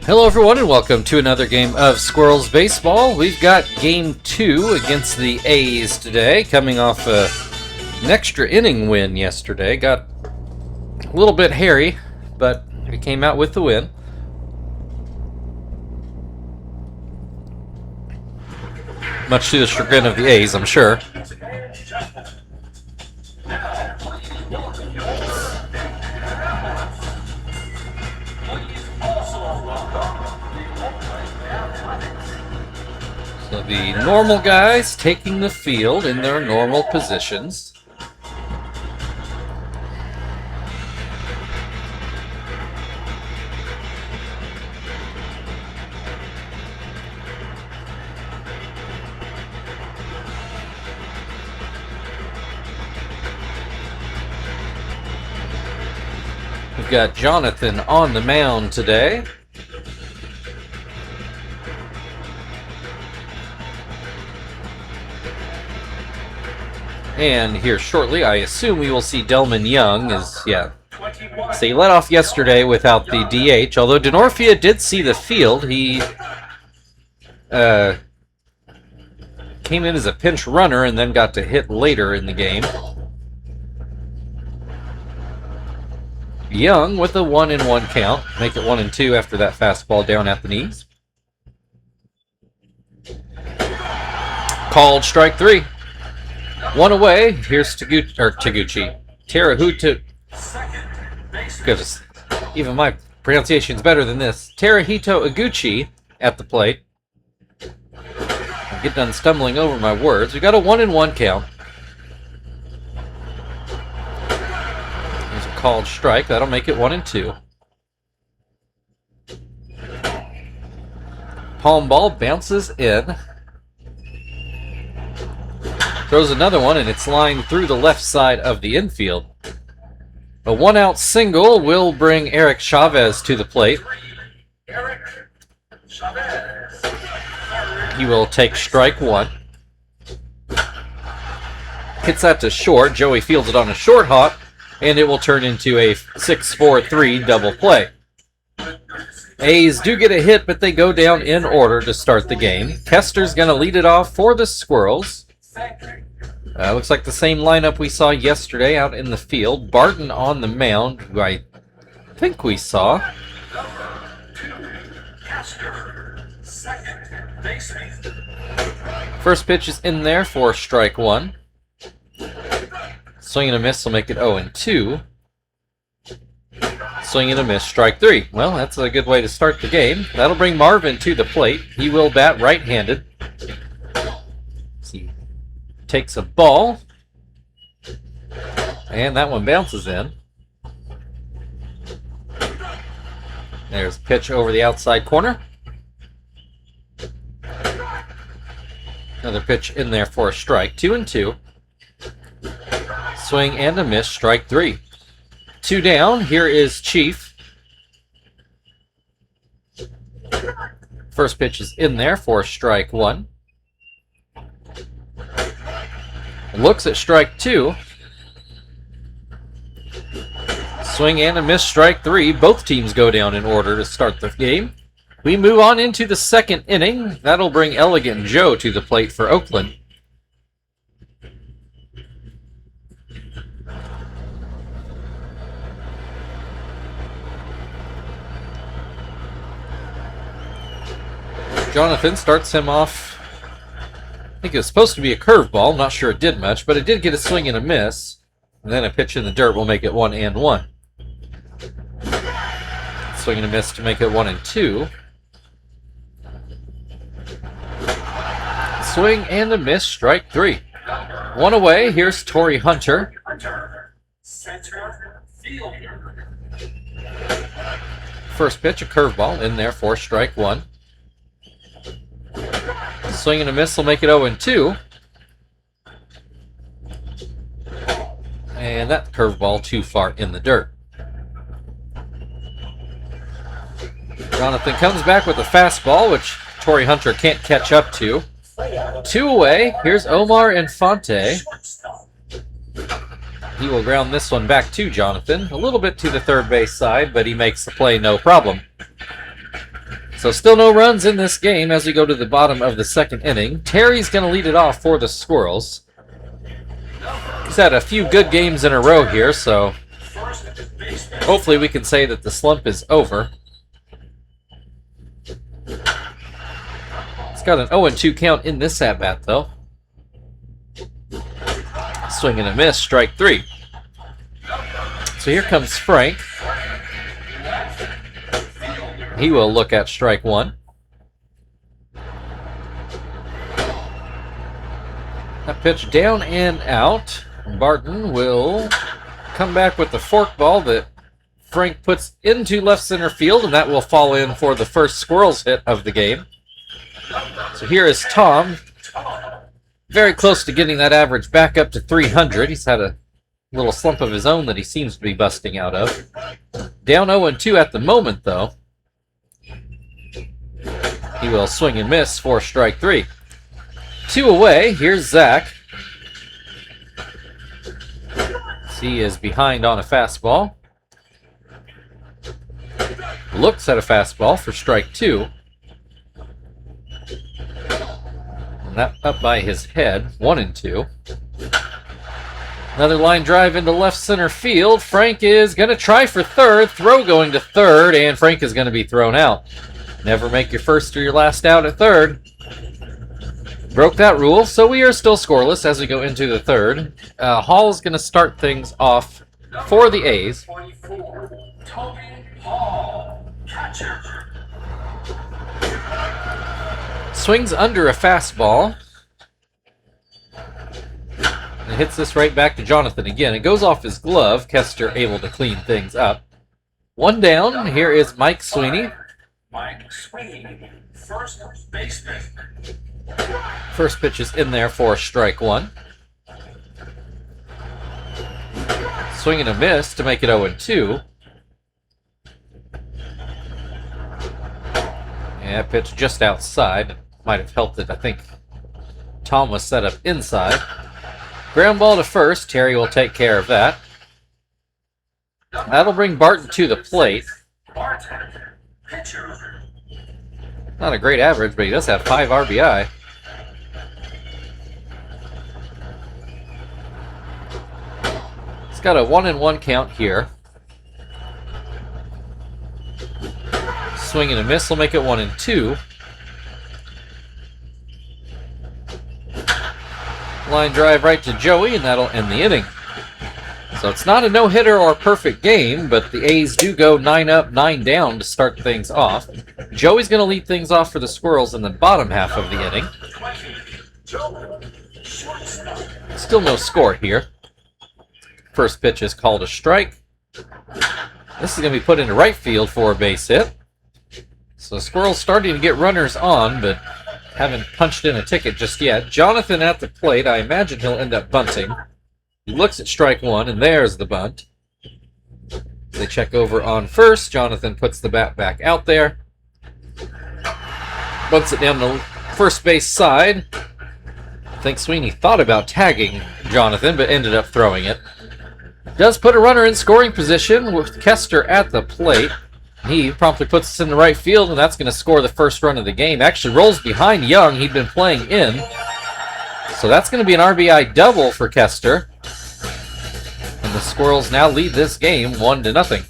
Hello everyone and welcome to another game of Squirrels Baseball. We've got game 2 against the A's today, coming off an extra inning win yesterday. Got a little bit hairy, but we came out with the win. Much to the chagrin of the A's, I'm sure. So the normal guys taking the field in their normal positions. We've got Jonathan on the mound today. And here shortly, I assume we will see Delman Young So he let off yesterday without the DH, although Denorfia did see the field. He came in as a pinch runner and then got to hit later in the game. Young with a 1-1 count. Make it 1-2 after that fastball down at the knees. Called strike 3. One away. Here's Taguchi. Terahuto. Goodness, even my pronunciation's better than this. Terahito Iguchi at the plate. I get done stumbling over my words. We got a 1-1 count. There's a called strike. That'll make it 1-2. Palm ball bounces in. Throws another one, and it's lined through the left side of the infield. A one-out single will bring Eric Chavez to the plate. He will take strike 1. Hits that to short. Joey fields it on a short hop, and it will turn into a 6-4-3 double play. A's do get a hit, but they go down in order to start the game. Kester's going to lead it off for the Squirrels. Looks like the same lineup we saw yesterday out in the field. Barton on the mound, who I think we saw. First pitch is in there for strike 1. Swing and a miss will make it 0-2. Swing and a miss, strike 3. Well, that's a good way to start the game. That'll bring Marvin to the plate. He will bat right-handed. Takes a ball, and that one bounces in. There's a pitch over the outside corner. Another pitch in there for a strike. 2-2. Swing and a miss, strike 3. 2 down. Here is Chief. First pitch is in there for strike 1. Looks at strike 2. Swing and a miss, strike 3. Both teams go down in order to start the game. We move on into the second inning. That'll bring Elegant Joe to the plate for Oakland. Jonathan starts him off. I think it was supposed to be a curveball. Not sure it did much, but it did get a swing and a miss. And then a pitch in the dirt will make it 1-1. Swing and a miss to make it 1-2. Swing and a miss, strike 3. One away. Here's Torrey Hunter. First pitch, a curveball in there for strike 1. Swing and a miss will make it 0-2. And that curveball too far in the dirt. Jonathan comes back with a fastball, which Torrey Hunter can't catch up to. 2 away. Here's Omar Infante. He will ground this one back to Jonathan. A little bit to the third base side, but he makes the play no problem. So still no runs in this game as we go to the bottom of the second inning. Terry's going to lead it off for the Squirrels. He's had a few good games in a row here, so hopefully we can say that the slump is over. It's got an 0-2 count in this at-bat, though. Swing and a miss, strike 3. So here comes Frank. He will look at strike 1. That pitch down and out. Barton will come back with the fork ball that Frank puts into left center field, and that will fall in for the first Squirrels hit of the game. So here is Tom. Very close to getting that average back up to 300. He's had a little slump of his own that he seems to be busting out of. Down 0-2 at the moment, though. He will swing and miss for strike 3. 2 away. Here's Zach. He is behind on a fastball. Looks at a fastball for strike 2. And that up by his head. 1-2. Another line drive into left center field. Frank is going to try for third. Throw going to third, and Frank is going to be thrown out. Never make your first or your last out at third. Broke that rule, so we are still scoreless as we go into the third. Hall is going to start things off for the A's. Swings under a fastball. And hits this right back to Jonathan again. It goes off his glove. Kester able to clean things up. 1 down. Here is Mike Sweeney. Mike Sweeney, first baseman. First pitch is in there for strike 1. Swing and a miss to make it 0-2. Yeah, pitch just outside. Might have helped it. I think Tom was set up inside. Ground ball to first. Terry will take care of that. That'll bring Barton to the plate. Not a great average, but he does have 5 RBI. He's got a 1-1 count here. Swing and a miss will make it 1-2. Line drive right to Joey, and that'll end the inning. So it's not a no-hitter or perfect game, but the A's do go 9 up, 9 down to start things off. Joey's going to lead things off for the Squirrels in the bottom half of the inning. Still no score here. First pitch is called a strike. This is going to be put into right field for a base hit. So the Squirrels starting to get runners on, but haven't punched in a ticket just yet. Jonathan at the plate. I imagine he'll end up bunting. He looks at strike 1, and there's the bunt. They check over on first. Jonathan puts the bat back out there. Bunts it down the first base side. I think Sweeney thought about tagging Jonathan, but ended up throwing it. Does put a runner in scoring position with Kester at the plate. He promptly puts us in the right field, and that's going to score the first run of the game. Actually rolls behind Young. He'd been playing in. So that's going to be an RBI double for Kester. And the Squirrels now lead this game 1-0.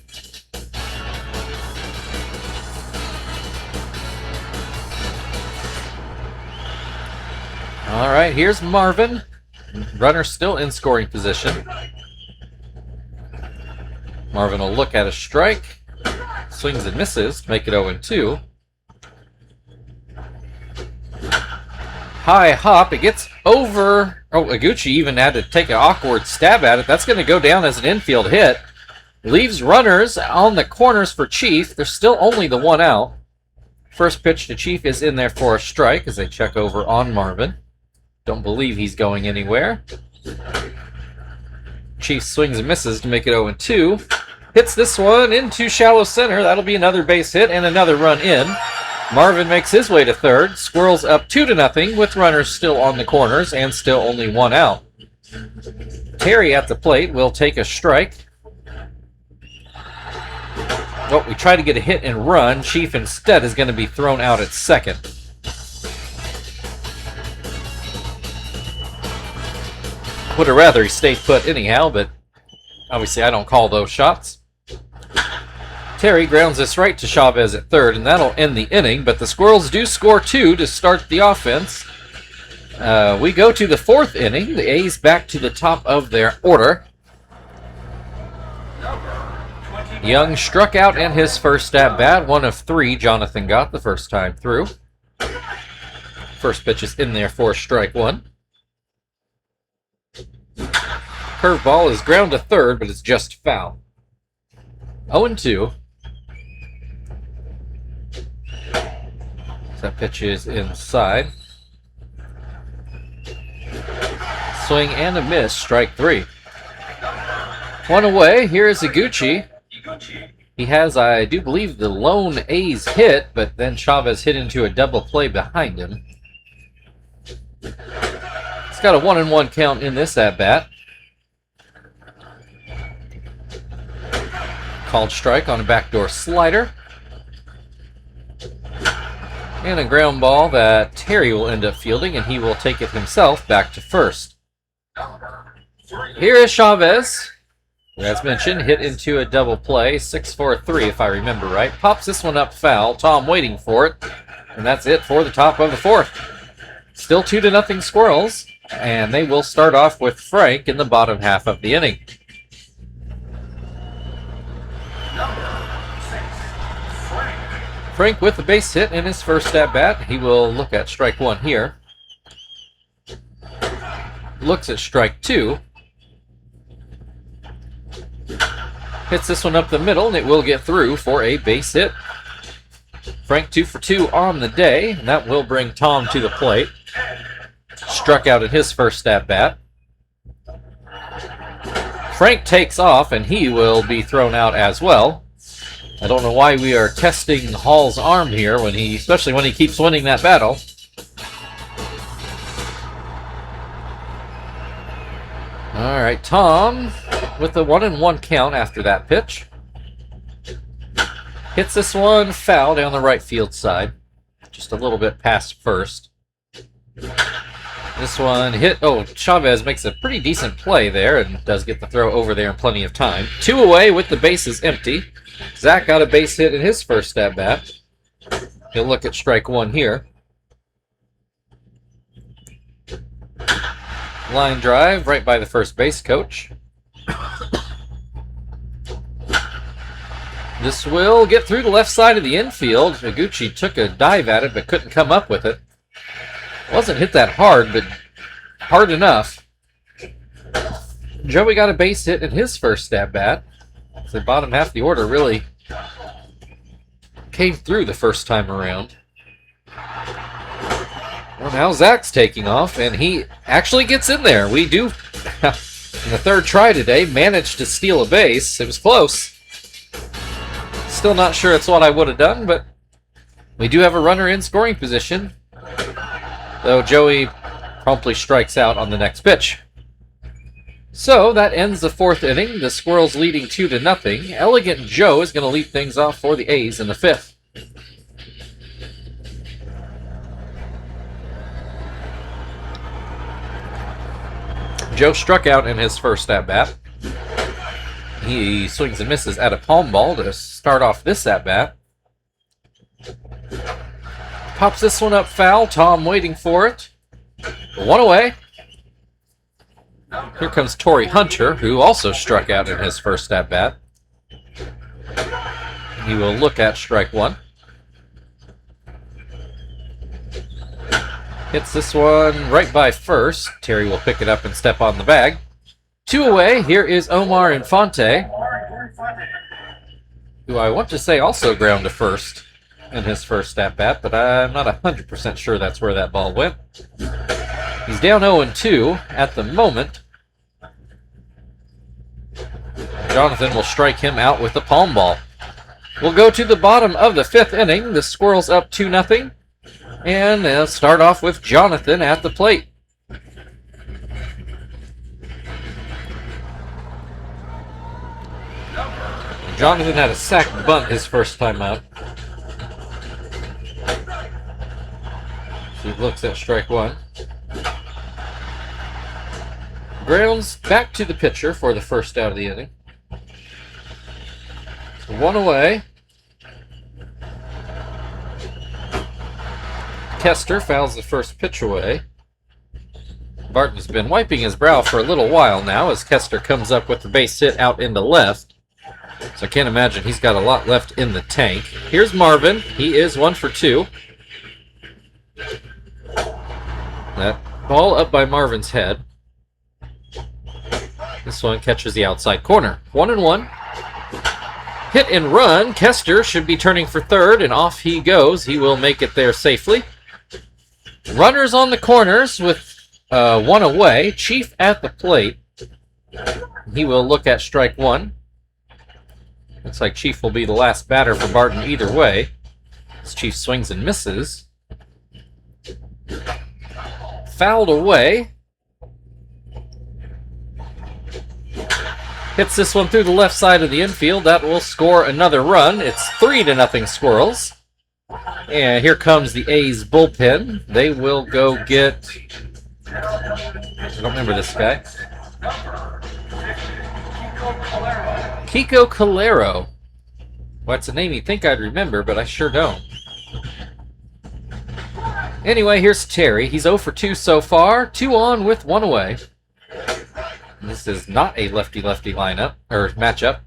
All right, here's Marvin. Runner still in scoring position. Marvin will look at a strike. Swings and misses to make it 0-2. High hop. It gets over. Oh, Iguchi even had to take an awkward stab at it. That's going to go down as an infield hit. Leaves runners on the corners for Chief. There's still only the 1 out. First pitch to Chief is in there for a strike as they check over on Marvin. Don't believe he's going anywhere. Chief swings and misses to make it 0-2. Hits this one into shallow center. That'll be another base hit and another run in. Marvin makes his way to third. Squirrels up 2-0 with runners still on the corners and still only 1 out. Terry at the plate will take a strike. Oh, we try to get a hit and run. Chief instead is going to be thrown out at second. Would have rather he stayed put anyhow, but obviously I don't call those shots. Terry grounds this right to Chavez at third, and that'll end the inning, but the Squirrels do score 2 to start the offense. We go to the 4th inning. The A's back to the top of their order. Young struck out in his first at-bat. 1 of 3 Jonathan got the first time through. First pitch is in there for strike 1. Curveball is ground to third, but it's just foul. 0-2. That pitch is inside. Swing and a miss, strike 3. 1 away, here is Iguchi. He has, I do believe, the lone A's hit, but then Chavez hit into a double play behind him. He's got a 1-1 count in this at-bat. Called strike on a backdoor slider. And a ground ball that Terry will end up fielding, and he will take it himself back to first. Here is Chavez, who, as mentioned, hit into a double play, 6-4-3 if I remember right. Pops this one up foul, Tom waiting for it, and that's it for the top of the 4th. Still 2-0 Squirrels, and they will start off with Frank in the bottom half of the inning. Frank with the base hit in his first at-bat. He will look at strike 1 here. Looks at strike 2. Hits this one up the middle, and it will get through for a base hit. Frank 2 for 2 on the day, and that will bring Tom to the plate. Struck out in his first at-bat. Frank takes off, and he will be thrown out as well. I don't know why we are testing Hall's arm here, especially when he keeps winning that battle. All right, Tom with a 1-1 count after that pitch. Hits this one foul down the right field side, just a little bit past first. This one hit. Oh, Chavez makes a pretty decent play there and does get the throw over there in plenty of time. 2 away with the bases empty. Zach got a base hit in his first at-bat. He'll look at strike 1 here. Line drive right by the first base coach. This will get through the left side of the infield. Iguchi took a dive at it but couldn't come up with it. Wasn't hit that hard, but hard enough. Joey got a base hit in his first at-bat. The bottom half of the order really came through the first time around. Well, now Zach's taking off, and he actually gets in there. We do, in the third try today, managed to steal a base. It was close. Still not sure it's what I would have done, but we do have a runner in scoring position. Though Joey promptly strikes out on the next pitch. So that ends the 4th inning. The Squirrels leading 2-0. Elegant Joe is going to lead things off for the A's in the 5th. Joe struck out in his first at-bat. He swings and misses at a palm ball to start off this at-bat. Pops this one up foul. Tom waiting for it. 1 away. Here comes Torrey Hunter, who also struck out in his first at-bat. He will look at strike 1. Hits this one right by first. Terry will pick it up and step on the bag. 2 away. Here is Omar Infante, who I want to say also ground to first in his first at-bat, but I'm not 100% sure that's where that ball went. He's down 0-2 at the moment. Jonathan will strike him out with the palm ball. We'll go to the bottom of the 5th inning. The Squirrels up 2-0. And they'll start off with Jonathan at the plate. Jonathan had a sack bunt his first time up. So he looks at strike one. Grounds back to the pitcher for the first out of the inning. So one away. Kester fouls the first pitch away. Barton's been wiping his brow for a little while now as Kester comes up with the base hit out into left. So I can't imagine he's got a lot left in the tank. Here's Marvin. He is 1 for 2. That ball up by Marvin's head. This one catches the outside corner. 1-1. Hit and run. Kester should be turning for third, and off he goes. He will make it there safely. Runners on the corners with one away. Chief at the plate. He will look at strike one. Looks like Chief will be the last batter for Barton either way. As Chief swings and misses. Fouled away. Hits this one through the left side of the infield. That will score another run. It's 3-0 Squirrels. And here comes the A's bullpen. They will go get... I don't remember this guy. Kiko Calero. Well, it's a name you'd think I'd remember, but I sure don't. Anyway, here's Terry. He's 0 for 2 so far. 2 on with 1 away. This is not a lefty-lefty lineup, or matchup.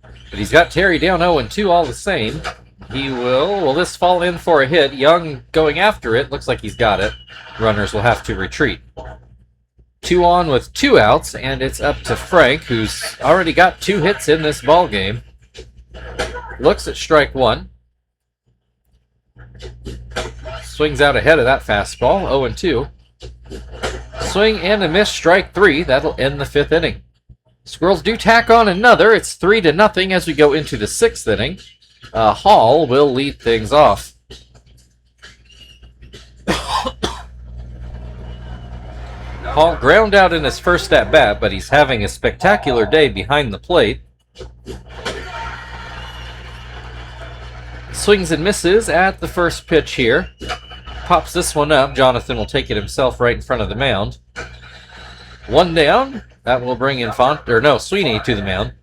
But he's got Terry down 0-2 all the same. Will this fall in for a hit? Young going after it. Looks like he's got it. Runners will have to retreat. 2 on with 2 outs, and it's up to Frank, who's already got 2 hits in this ball game. Looks at strike one. Swings out ahead of that fastball. 0-2. Swing and a miss, strike 3. That'll end the 5th inning. Squirrels do tack on another. It's 3-0 as we go into the 6th inning. Hall will lead things off. Hall ground out in his first at-bat, but he's having a spectacular day behind the plate. Swings and misses at the first pitch here. Pops this one up. Jonathan will take it himself right in front of the mound. 1 down. That will bring Sweeney to the mound.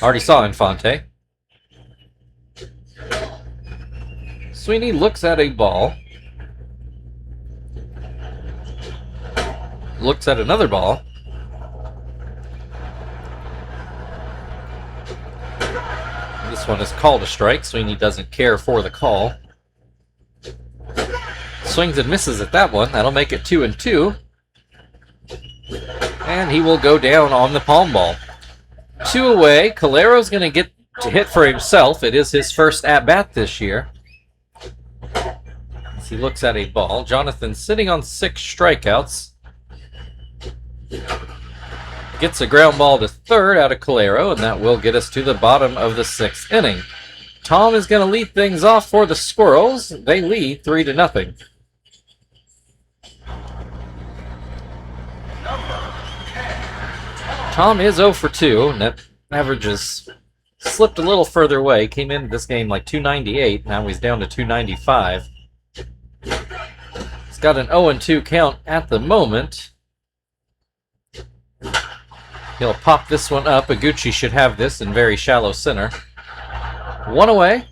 Already saw Infante. Sweeney looks at a ball. Looks at another ball. This one is called a strike. Sweeney doesn't care for the call. Swings and misses at that one. That'll make it 2-2. And he will go down on the palm ball. 2 away. Calero's going to get to hit for himself. It is his first at-bat this year. As he looks at a ball. Jonathan sitting on 6 strikeouts. Gets a ground ball to third out of Calero, and that will get us to the bottom of the 6th inning. Tom is going to lead things off for the Squirrels. They lead 3-0. Tom is 0 for 2. Net averages slipped a little further away. Came into this game like 298. Now he's down to 295. He's got an 0-2 count at the moment. He'll pop this one up. Iguchi should have this in very shallow center. 1 away.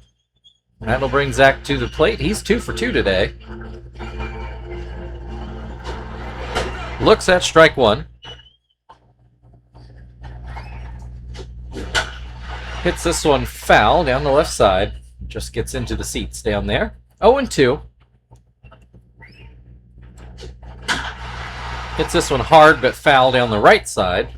That'll bring Zach to the plate. He's 2 for 2 today. Looks at strike one. Hits this one foul down the left side. Just gets into the seats down there. 0-2. Hits this one hard but foul down the right side.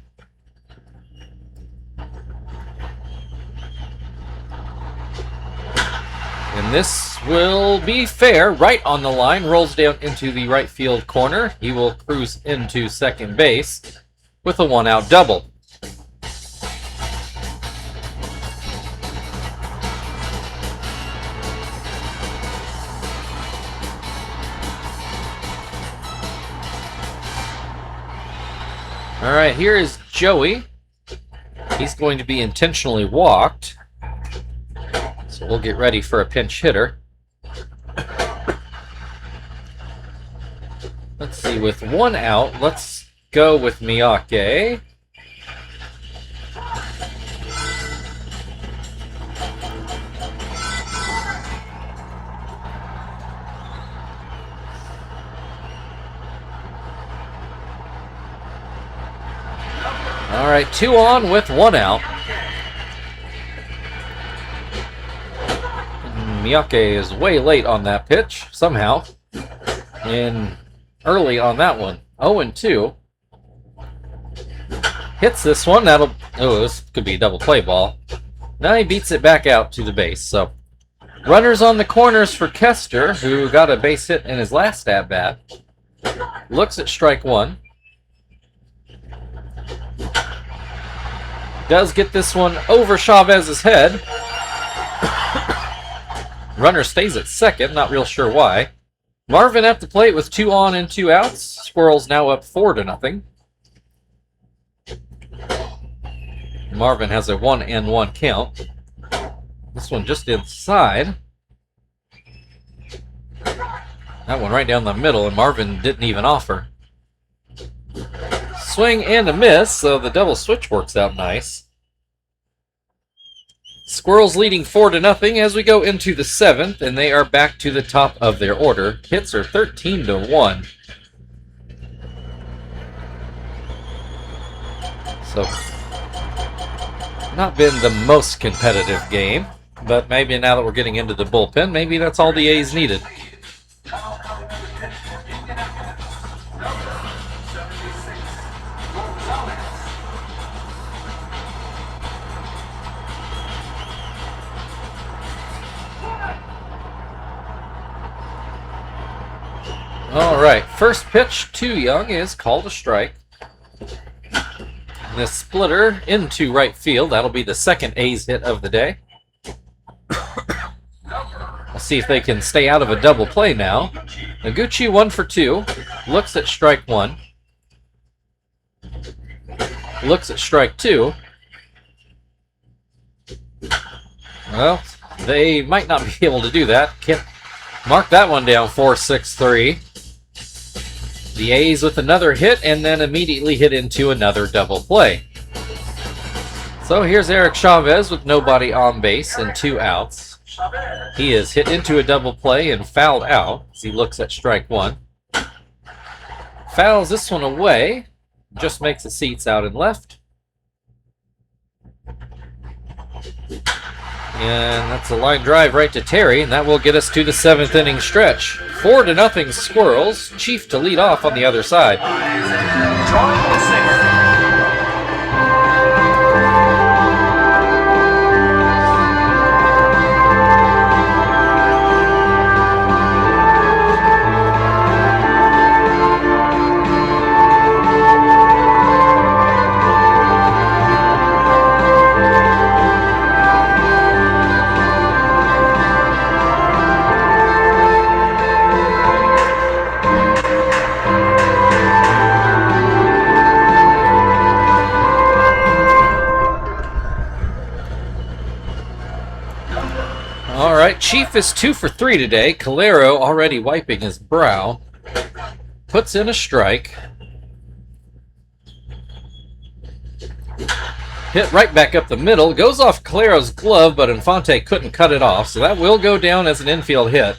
And this will be fair. Right on the line. Rolls down into the right field corner. He will cruise into second base with a 1-out double. All right, here is Joey. He's going to be intentionally walked. So we'll get ready for a pinch hitter. Let's see, with one out, let's go with Miyake. All right, 2 on with 1 out. Miyake is way late on that pitch, somehow. And early on that one. 0-2. Hits this one. That'll... Oh, this could be a double play ball. Now he beats it back out to the base. So, runners on the corners for Kester, who got a base hit in his last at-bat. Looks at strike 1. Does get this one over Chavez's head. Runner stays at second, not real sure why. Marvin at the plate with 2 on and 2 outs. Squirrels now up 4-0. Marvin has a 1-1 count. This one just inside. That one right down the middle, and Marvin didn't even offer. Swing and a miss, so the double switch works out nice. Squirrels leading 4-0 as we go into the 7th, and they are back to the top of their order. Hits are 13-1. So, not been the most competitive game, but maybe now that we're getting into the bullpen, maybe that's all the A's needed. All right, first pitch too young is called a strike. The splitter into right field. That'll be the second A's hit of the day. We'll see if they can stay out of a double play now. Noguchi 1 for 2. Looks at strike 1. Looks at strike 2. Well, they might not be able to do that. Can't mark that one down. 4-6-3. The A's with another hit, and then immediately hit into another double play. So here's Eric Chavez with nobody on base and 2 outs. He is hit into a double play and fouled out as he looks at strike 1. Fouls this one away. Just makes the seats out and left. And that's a line drive right to Terry, and that will get us to the 7th inning stretch. 4-0 Squirrels. Chief to lead off on the other side. Chief is 2 for 3 today. Calero already wiping his brow. Puts in a strike. Hit right back up the middle. Goes off Calero's glove, but Infante couldn't cut it off, so that will go down as an infield hit.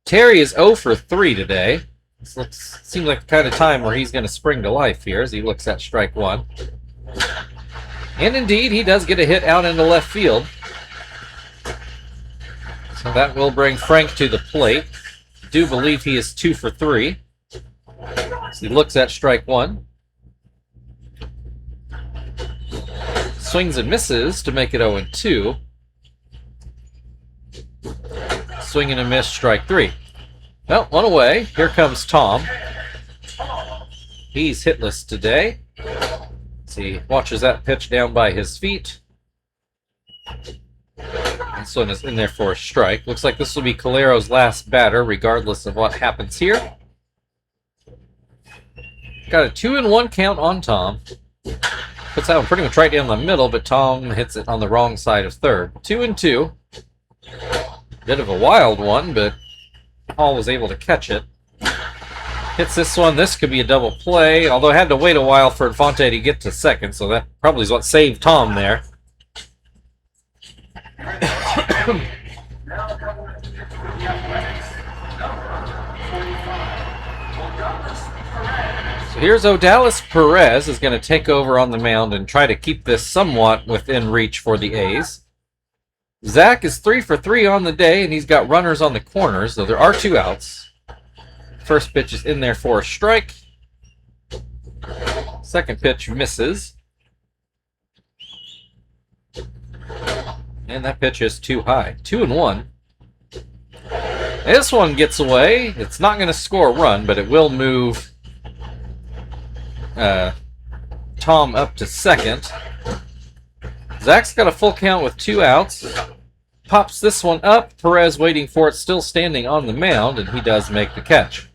Terry is 0 for 3 today. This seems like the kind of time where he's going to spring to life here as he looks at strike 1. And indeed, he does get a hit out into left field. So that will bring Frank to the plate. I do believe he is 2 for 3. So he looks at strike 1. Swings and misses to make it 0-2. Swing and a miss, strike 3. Well, one away. Here comes Tom. He's hitless today. As he watches that pitch down by his feet. This one is in there for a strike. Looks like this will be Calero's last batter, regardless of what happens here. Got a 2-1 count on Tom. Puts that one pretty much right down the middle, but Tom hits it on the wrong side of third. 2-2. Bit of a wild one, but Hall was able to catch it. Hits this one. This could be a double play, although I had to wait a while for Infante to get to second, so that probably is what saved Tom there. So here's Odalis Perez is going to take over on the mound and try to keep this somewhat within reach for the A's. Zach is 3 for 3 on the day, and he's got runners on the corners, so there are 2 outs. First pitch is in there for a strike. Second pitch misses. And that pitch is too high. 2-1. This one gets away. It's not going to score a run, but it will move Tom up to second. Zach's got a full count with 2 outs. Pops this one up. Perez waiting for it, still standing on the mound, and he does make the catch.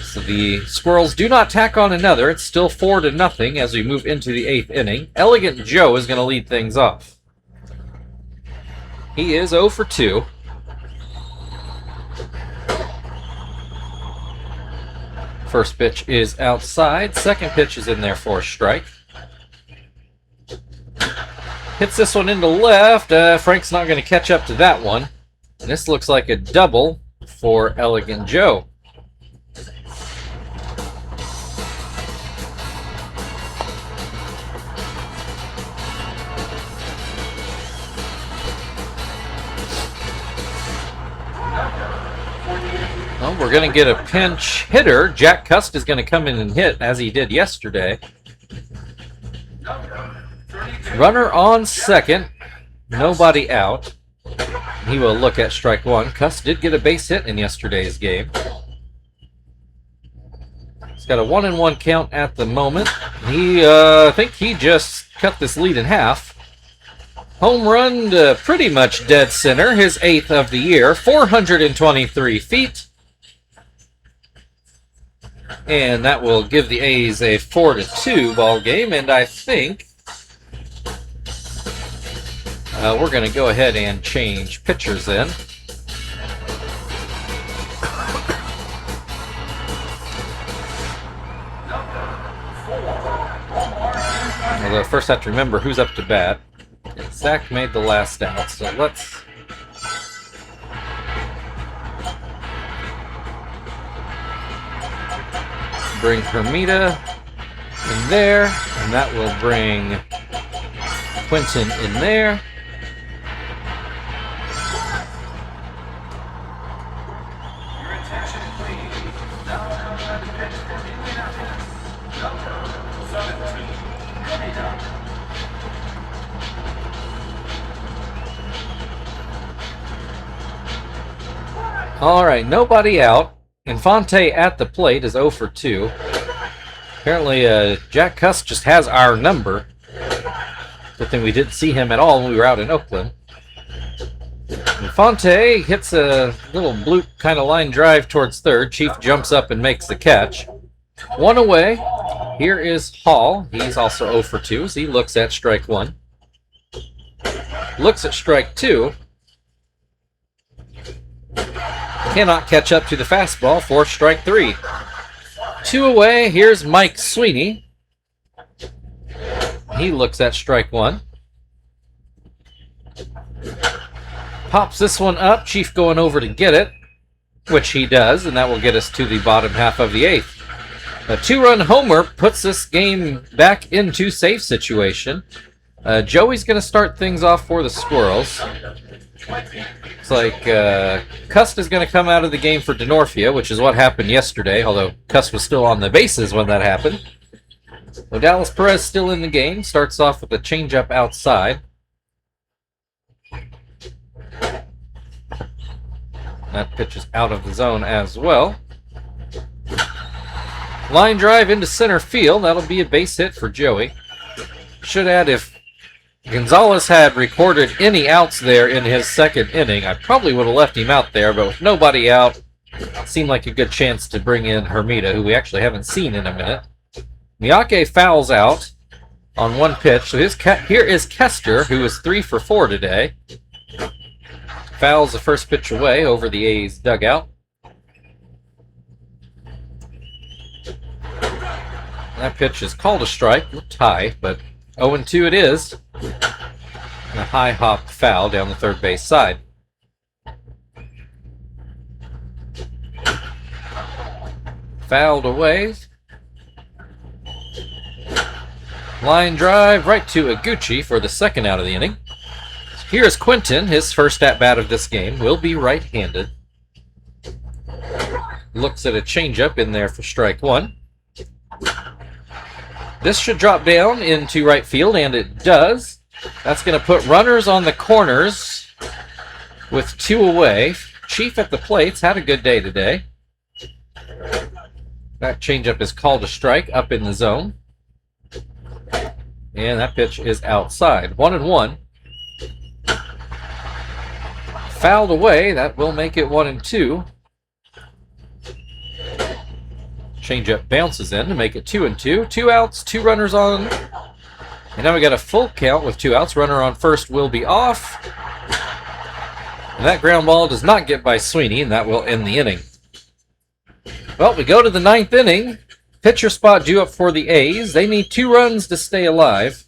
So the Squirrels do not tack on another. It's still 4-0 as we move into the 8th inning. Elegant Joe is going to lead things off. He is 0 for 2. First pitch is outside. Second pitch is in there for a strike. Hits this one into left. Frank's not going to catch up to that one. And this looks like a double for Elegant Joe. Well, we're going to get a pinch hitter. Jack Cust is going to come in and hit, as he did yesterday. Runner on second. Nobody out. He will look at strike one. Cust did get a base hit in yesterday's game. He's got a 1-1 count at the moment. I think he just cut this lead in half. Home run to pretty much dead center. His 8th of the year. 423 feet. And that will give the A's a 4-2 ball game. And I think we're going to go ahead and change pitchers then. Although first I have to remember who's up to bat. Zach made the last out, so let's bring Hermida in there, and that will bring Quentin in there. Your attention, please. Now comes the pitch for Indianapolis. Number 17, Hermida. All right, nobody out. Infante at the plate is 0 for 2. Apparently, Jack Cust just has our number. Good thing we didn't see him at all when we were out in Oakland. Infante hits a little bloop kind of line drive towards third. Chief jumps up and makes the catch. 1 away. Here is Hall. He's also 0 for 2, so he looks at strike 1. Looks at strike 2. Cannot catch up to the fastball for strike 3. 2 away. Here's Mike Sweeney. He looks at strike 1. Pops this one up. Chief going over to get it, which he does, and that will get us to the bottom half of the 8th. A 2-run homer puts this game back into safe situation. Joey's going to start things off for the Squirrels. It's like Cust is going to come out of the game for Denorfia, which is what happened yesterday, although Cust was still on the bases when that happened. Odalis Perez still in the game. Starts off with a changeup outside. That pitch is out of the zone as well. Line drive into center field. That'll be a base hit for Joey. Should add, if Gonzalez had recorded any outs there in his second inning, I probably would have left him out there, but with nobody out, it seemed like a good chance to bring in Hermida, who we actually haven't seen in a minute. Miyake fouls out. on one pitch. So here is Kester, who is 3 for 4 today. Fouls the first pitch away over the A's dugout. That pitch is called a strike. Tie, but 0-2 it is. And a high hop foul down the third base side. Fouled away. Line drive right to Iguchi for the second out of the inning. Here's Quinton. His first at-bat of this game will be right-handed. Looks at a changeup in there for strike one. This should drop down into right field, and it does. That's going to put runners on the corners with 2 away. Chief at the plates had a good day today. That changeup is called a strike up in the zone. And that pitch is outside. 1-1. Fouled away. That will make it 1-2. Changeup bounces in to make it 2-2. 2 outs, 2 runners on. And now we got a full count with 2 outs. Runner on first will be off. And that ground ball does not get by Sweeney, and that will end the inning. Well, we go to the 9th inning. Pitcher spot due up for the A's. They need 2 runs to stay alive.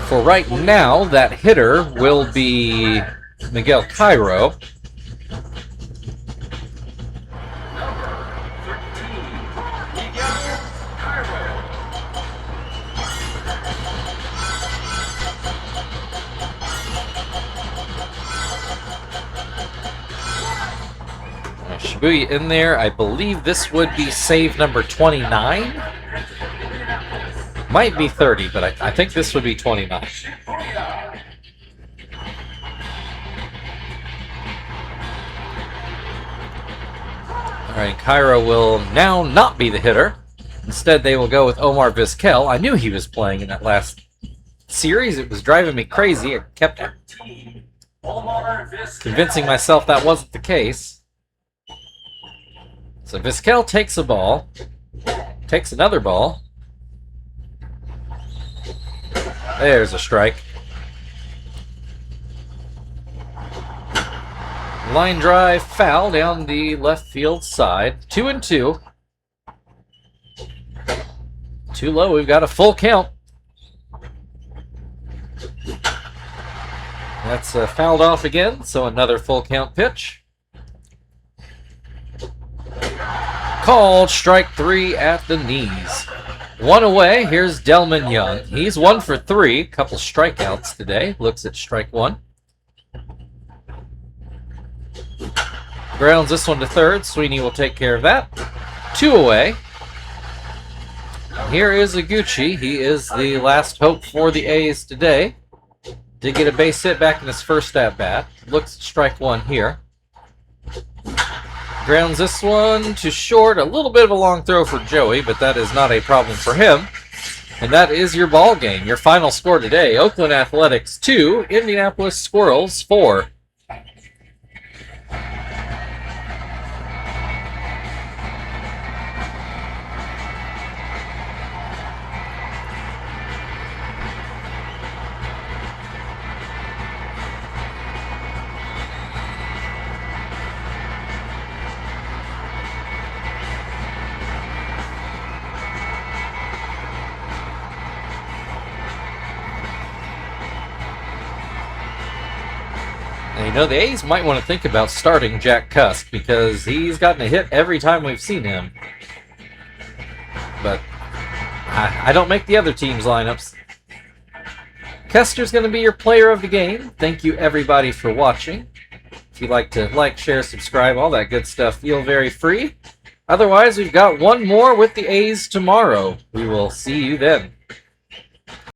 For right now, that hitter will be Miguel Cairo. Shibuya in there. I believe this would be save number 29. Might be 30, but I think this would be 29. All right, Cairo will now not be the hitter. Instead, they will go with Omar Vizquel. I knew he was playing in that last series. It was driving me crazy. I kept convincing myself that wasn't the case. So Vizquel takes a ball, takes another ball. There's a strike. Line drive foul down the left field side. 2-2. Too low. We've got a full count. That's fouled off again, so another full count pitch. Called strike 3 at the knees. 1 away. Here's Delman Young. He's 1 for 3. Couple strikeouts today. Looks at strike 1. Grounds this one to third. Sweeney will take care of that. 2 away. Here is Iguchi. He is the last hope for the A's today. Did get a base hit back in his first at-bat. Looks at strike 1 here. Grounds this one to short. A little bit of a long throw for Joey, but that is not a problem for him. And that is your ball game. Your final score today, Oakland Athletics 2, Indianapolis Squirrels 4. And you know, the A's might want to think about starting Jack Cusk because he's gotten a hit every time we've seen him. But I don't make the other team's lineups. Kester's going to be your player of the game. Thank you, everybody, for watching. If you'd like to like, share, subscribe, all that good stuff, feel very free. Otherwise, we've got one more with the A's tomorrow. We will see you then.